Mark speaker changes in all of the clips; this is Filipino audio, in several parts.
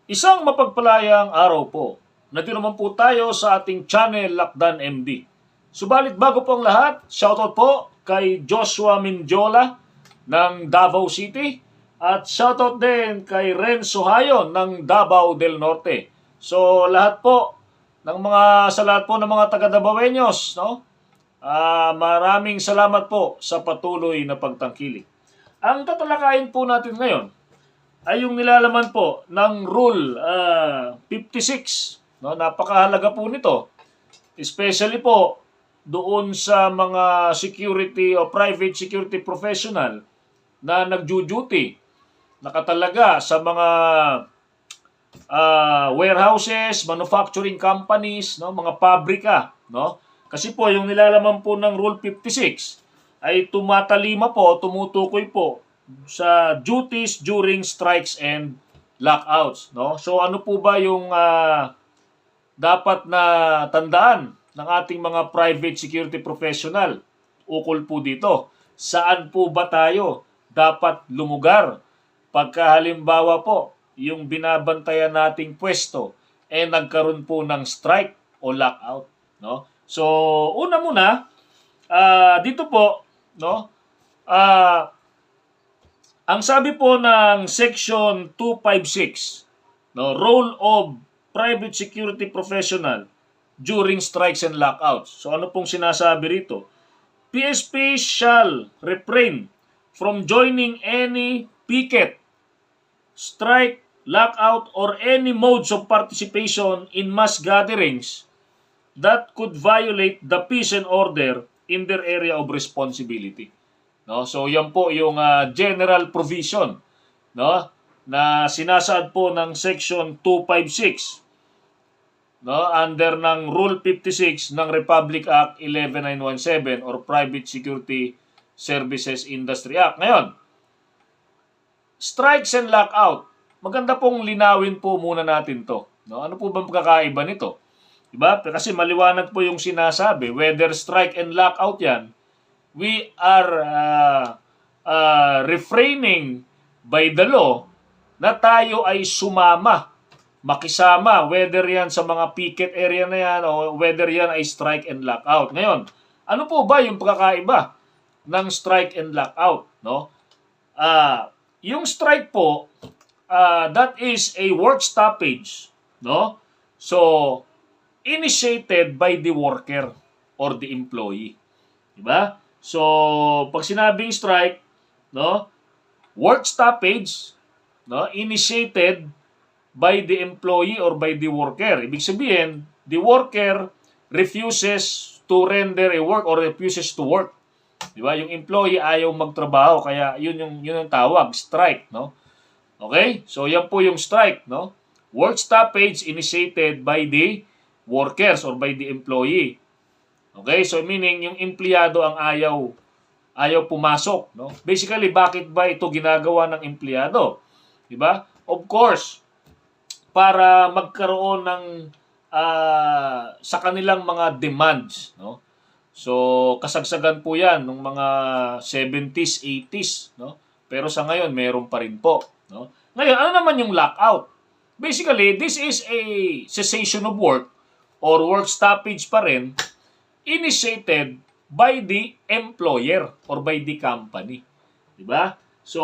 Speaker 1: Isang mapagpalayang araw po. Nandito naman po tayo sa ating channel Lakdan MD. Subalit bago po ang lahat, shoutout po kay Joshua Mindiola ng Davao City at shoutout din kay Renzo Hayon ng Davao del Norte. So lahat po sa lahat po ng mga taga-Davaoeños, no? Maraming salamat po sa patuloy na pagtangkilik. Ang tatalakayin po natin ngayon ay yung nilalaman po ng Rule 56. No? Napakahalaga po nito. Especially po doon sa mga security o private security professional na nagjo-duty nakatalaga sa mga warehouses, manufacturing companies, no, mga pabrika, no? Kasi po yung nilalaman po ng Rule 56 ay tumutukoy po sa duties during strikes and lockouts, no? So ano po ba yung dapat na tandaan ng ating mga private security professional ukol po dito? Saan po ba tayo dapat lumugar pagka halimbawa po yung binabantayan nating pwesto nagkaroon po ng strike o lockout, no? So una muna dito po, no? Ang sabi po ng Section 256, no, Role of Private Security Professional during strikes and lockouts. So ano pong sinasabi rito? PSP shall refrain from joining any picket, strike, lockout, or any modes of participation in mass gatherings that could violate the peace and order in their area of responsibility. No? So yan po yung general provision, no, na sinasaad po ng Section 256, no, under ng Rule 56 ng Republic Act 11917 or Private Security Services Industry Act. Ngayon, strikes and lockout. Maganda pong linawin po muna natin to. No? Ano po bang pagkakaiba nito? Diba? Kasi maliwanag po yung sinasabi, whether strike and lockout yan, we are refraining by the law na tayo ay makisama, whether yan sa mga picket area na yan o whether yan ay strike and lockout. Ngayon, ano po ba yung pagkakaiba ng strike and lockout? No? Yung strike po, that is a work stoppage, no? So, initiated by the worker or the employee. Diba? So, pag sinabing strike, no, work stoppage, no, initiated by the employee or by the worker. Ibig sabihin, the worker refuses to render a work or refuses to work. Diba? Yung employee ayaw magtrabaho, kaya yun yung tawag, strike, no? Okay? So, yan po yung strike, no? Work stoppage initiated by the workers or by the employee. Okay? So, meaning, yung empleyado ang ayaw pumasok, no? Basically, bakit ba ito ginagawa ng empleyado? Diba? Of course, para magkaroon ng sa kanilang mga demands, no? So, kasagsagan po yan ng mga 70s, 80s, no? Pero sa ngayon, meron pa rin po, no? Ngayon, ano naman yung lockout? Basically, this is a cessation of work or work stoppage pa rin initiated by the employer or by the company. Diba? So,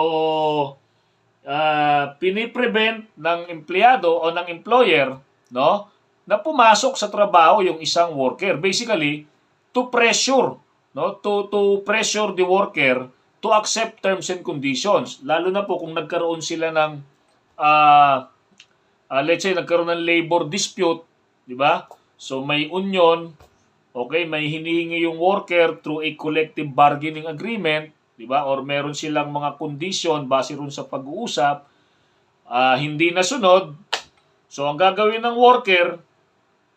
Speaker 1: piniprevent ng empleyado o ng employer, no, na pumasok sa trabaho yung isang worker. Basically, to pressure, no, to pressure the worker to accept terms and conditions. Lalo na po kung nagkaroon sila ng let's say nagkaroon ng labor dispute, di ba? So may union, okay, may hinihingi yung worker through a collective bargaining agreement, di ba? Or meron silang mga condition base ron sa pag-uusap, hindi nasunod. So ang gagawin ng worker,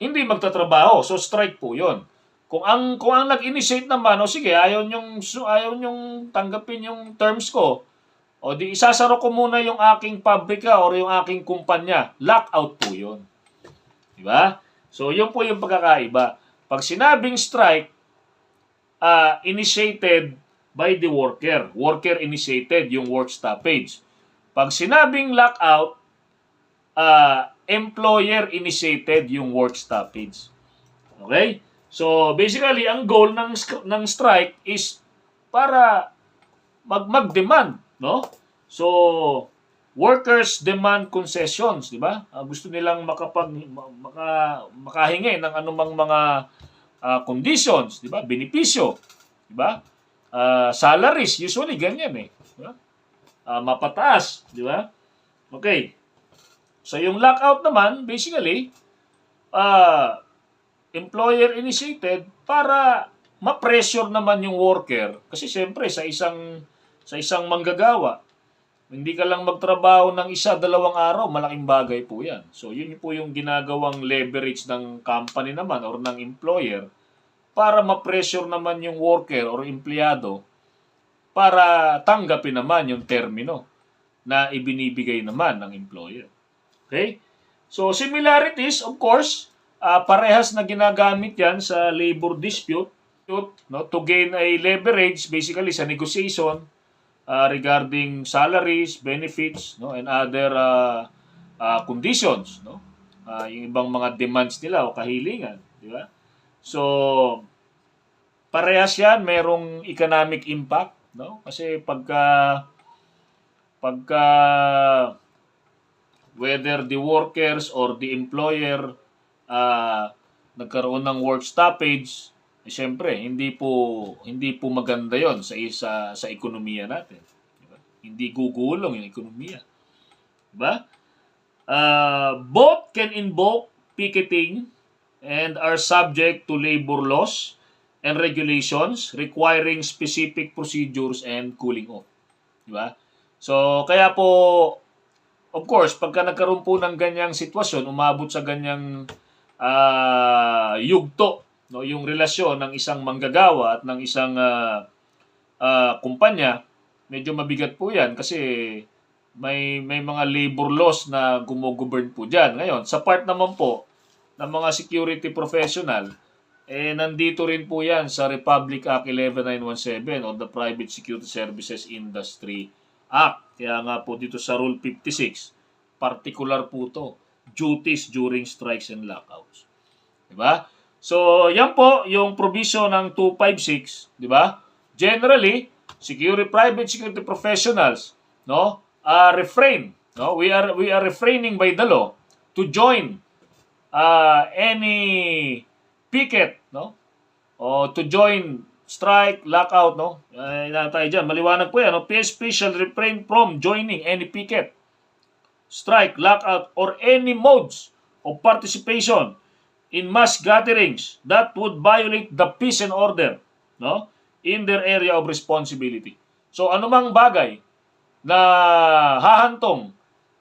Speaker 1: hindi magtatrabaho. So strike po 'yon. Kung ang nag-initiate naman, o sige, ayaw nyong tanggapin yung terms ko, o di isasaro ko muna yung aking pabrika or yung aking kumpanya. Lockout po 'yon. Di ba? So, yun po yung pagkakaiba. Pag sinabing strike, initiated by the worker. Worker initiated yung work stoppage. Pag sinabing lockout, employer-initiated yung work stoppage. Okay? So, basically, ang goal ng strike is para mag-demand, no? So, workers demand concessions, di ba? Gusto nilang makahingi ng anumang mga conditions, di ba? Benepisyo, di ba? Salaries, usually ganyan eh. Di ba? Mapataas, di ba? Okay. So, yung lockout naman, basically, employer-initiated para ma-pressure naman yung worker. Kasi siyempre, sa isang manggagawa, hindi ka lang magtrabaho ng 1-2 araw, malaking bagay po yan. So, yun po yung ginagawang leverage ng company naman or ng employer para ma-pressure naman yung worker or empleyado para tanggapin naman yung termino na ibinibigay naman ng employer. Okay? So, similarities, of course, parehas na ginagamit yan sa labor dispute, no, to gain a leverage basically sa negotiation regarding salaries, benefits, no, and other conditions, no? Yung ibang mga demands nila o kahilingan, di ba? So, parehas yan, merong economic impact, no? Kasi pagka whether the workers or the employer nagkaroon ng work stoppage, siyempre hindi po maganda 'yon sa ekonomiya natin, di ba? Hindi gugulong yung ekonomiya, di ba? Both can invoke picketing and are subject to labor laws and regulations requiring specific procedures and cooling off, di ba? So kaya po, of course, pagka nagkaroon po ng ganyang sitwasyon, umabot sa ganyang yugto, no, yung relasyon ng isang manggagawa at ng isang kumpanya, medyo mabigat po yan kasi may mga labor laws na gumogovern po dyan. Ngayon, sa part naman po ng mga security professional, nandito rin po yan sa Republic Act 11917 o the Private Security Services Industry Act. Kaya nga po dito sa Rule 56, particular po to, duties during strikes and lockouts. Diba? So, yan po yung provision ng 256, di ba? Generally, private security professionals, no, refrain, no? We are refraining by the law to join any picket, no? O to join strike, lockout, no? Tayo dyan, maliwanag po yan, no? PSP shall refrain from joining any picket, strike, lockout, or any modes of participation in mass gatherings that would violate the peace and order, no, in their area of responsibility. So anumang bagay na hahantong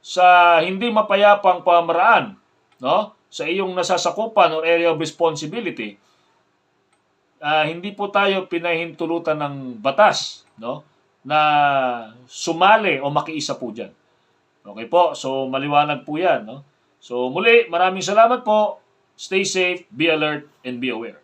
Speaker 1: sa hindi mapayapang pamaraan, no, sa iyong nasasakupan or area of responsibility, hindi po tayo pinahintulutan ng batas, no, na sumali o makiisa po diyan. Okay po, so maliwanag po yan, no? So muli, maraming salamat po. Stay safe, be alert, and be aware.